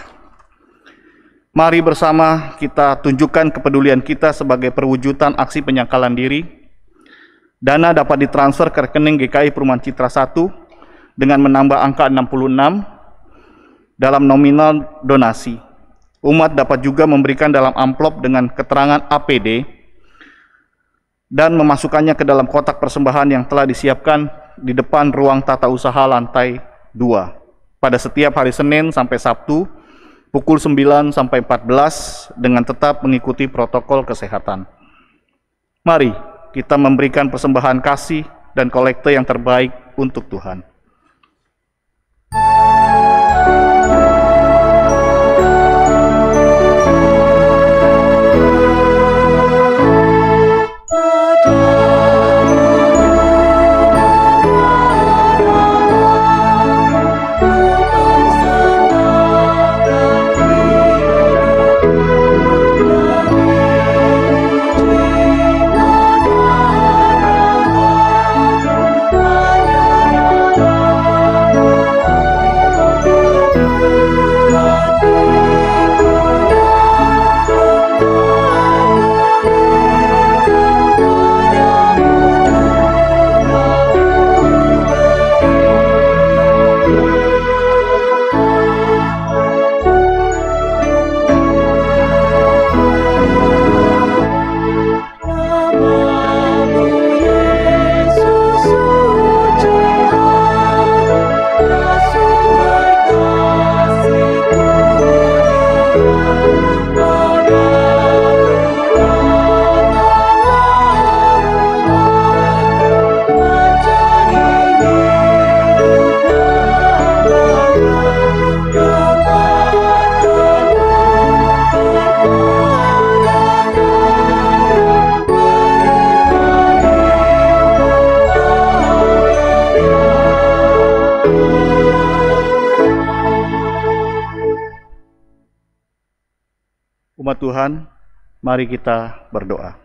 Mari bersama kita tunjukkan kepedulian kita sebagai perwujudan aksi penyangkalan diri. Dana dapat ditransfer ke rekening GKI Perumahan Citra 1 dengan menambah angka 66 dalam nominal donasi. Umat dapat juga memberikan dalam amplop dengan keterangan APD dan memasukkannya ke dalam kotak persembahan yang telah disiapkan di depan ruang tata usaha lantai 2 pada setiap hari Senin sampai Sabtu pukul 9 sampai 14 dengan tetap mengikuti protokol kesehatan. Mari kita memberikan persembahan kasih dan kolekte yang terbaik untuk Tuhan. Umat Tuhan, mari kita berdoa.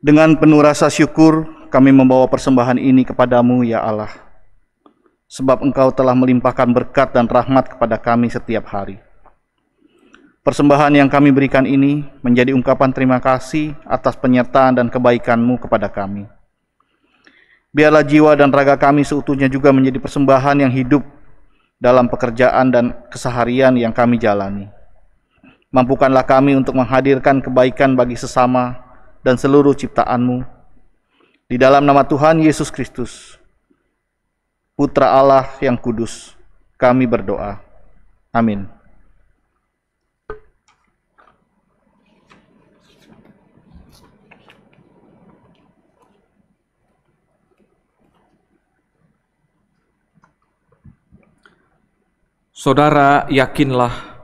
Dengan penuh rasa syukur, kami membawa persembahan ini kepadamu, ya Allah. Sebab Engkau telah melimpahkan berkat dan rahmat kepada kami setiap hari. Persembahan yang kami berikan ini menjadi ungkapan terima kasih atas penyertaan dan kebaikan-Mu kepada kami. Biarlah jiwa dan raga kami seutuhnya juga menjadi persembahan yang hidup dalam pekerjaan dan keseharian yang kami jalani. Mampukanlah kami untuk menghadirkan kebaikan bagi sesama dan seluruh ciptaan-Mu. Di dalam nama Tuhan Yesus Kristus, Putra Allah yang kudus, kami berdoa. Amin. Saudara, yakinlah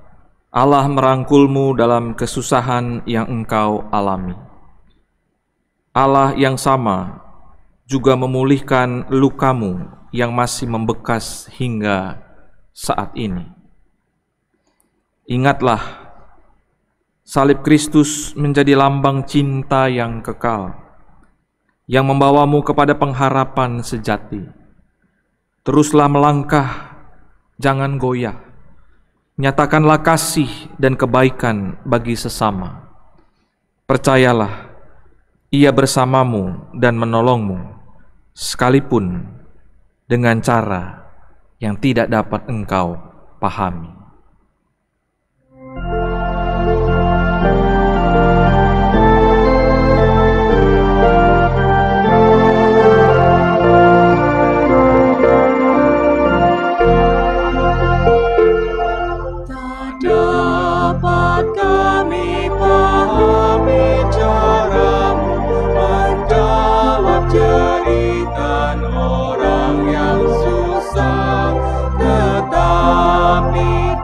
Allah merangkulmu dalam kesusahan yang engkau alami. Allah yang sama juga memulihkan lukamu yang masih membekas hingga saat ini. Ingatlah, salib Kristus menjadi lambang cinta yang kekal, yang membawamu kepada pengharapan sejati. Teruslah melangkah, jangan goyah. Nyatakanlah kasih dan kebaikan bagi sesama. Percayalah, Ia bersamamu dan menolongmu, sekalipun dengan cara yang tidak dapat engkau pahami. Orang yang susah, tetapi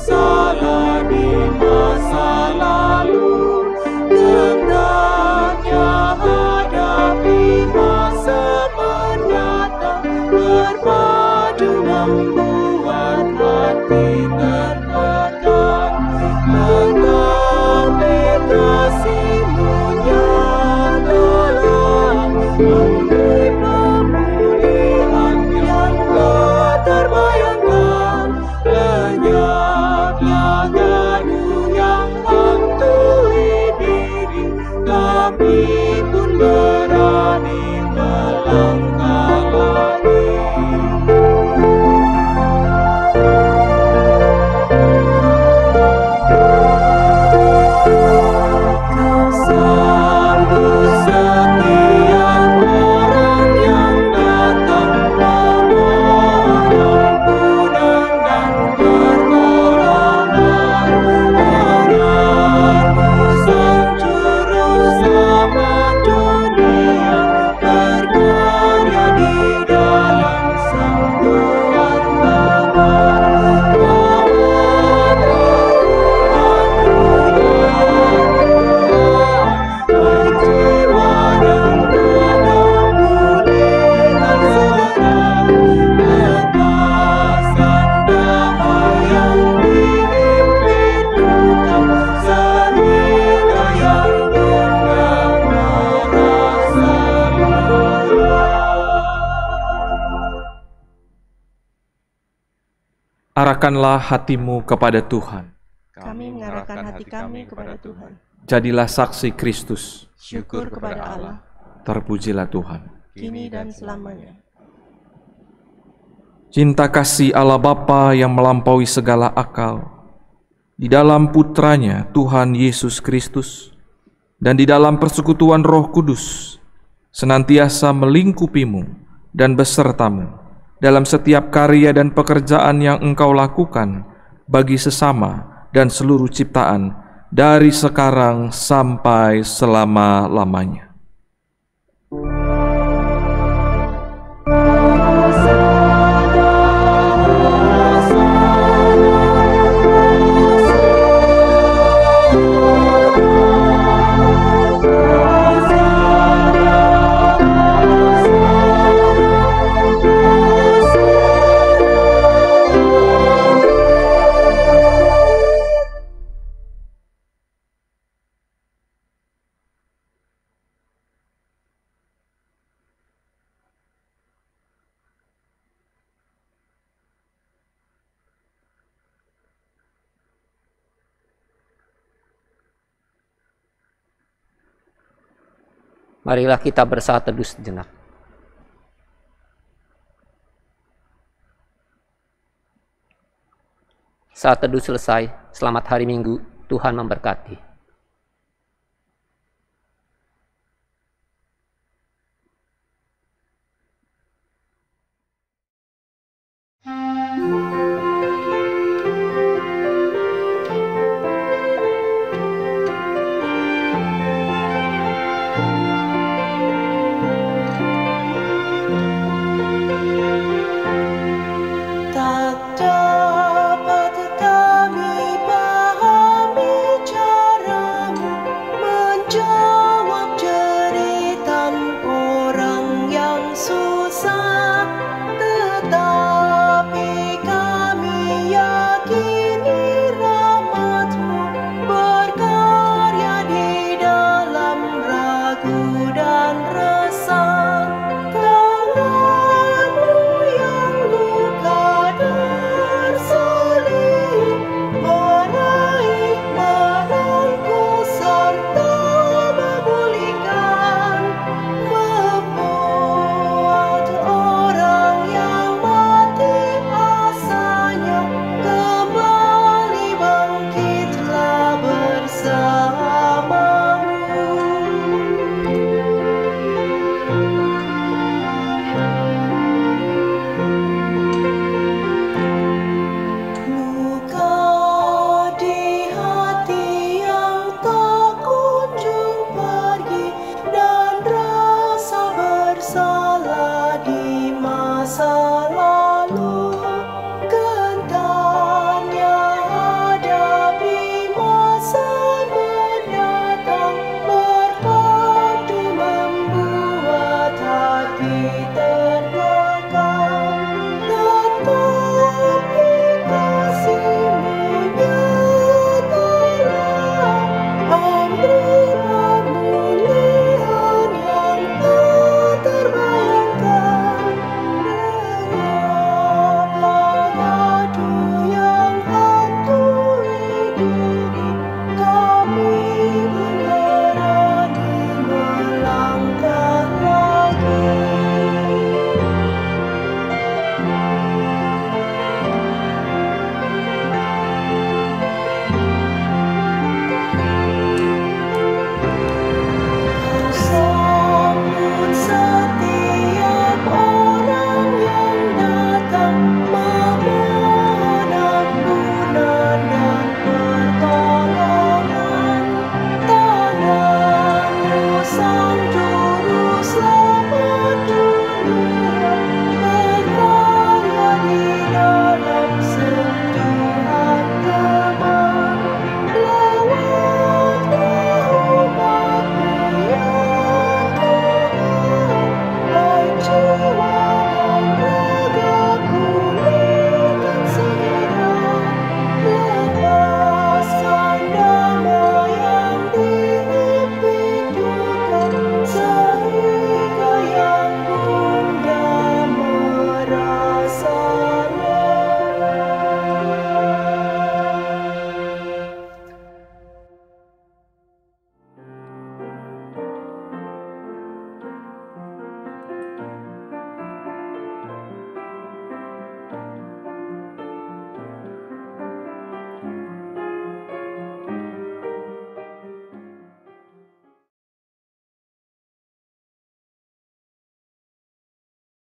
salah di masa lalu, hendaknya hadapi masa mendatang, berpadu membuat hati tertekan, tetapi kasih-Mu nyatalah, memberi pemulihan yang tak terbayangkan. Lenyaplah gaduh yang hantui diri, kami pun berani melangkah lagi. Kau sambut setiap orang yang datang memohon ampunan dan pertolongan. Dengar pesan juru selamat dunia, berkarya di dalam Sang Tuhan Bapa. Arahkanlah hatimu kepada Tuhan. Kami mengarahkan hati kami kepada Tuhan. Jadilah saksi Kristus. Syukur kepada Allah, Terpujilah Tuhan. kini dan selamanya. Cinta kasih Allah Bapa yang melampaui segala akal, di dalam Putranya Tuhan Yesus Kristus, dan di dalam persekutuan Roh Kudus, senantiasa melingkupimu dan besertamu dalam setiap karya dan pekerjaan yang engkau lakukan bagi sesama dan seluruh ciptaan, dari sekarang sampai selama-lamanya. Marilah kita bersaat teduh sejenak. Saat teduh selesai, selamat hari Minggu, Tuhan memberkati.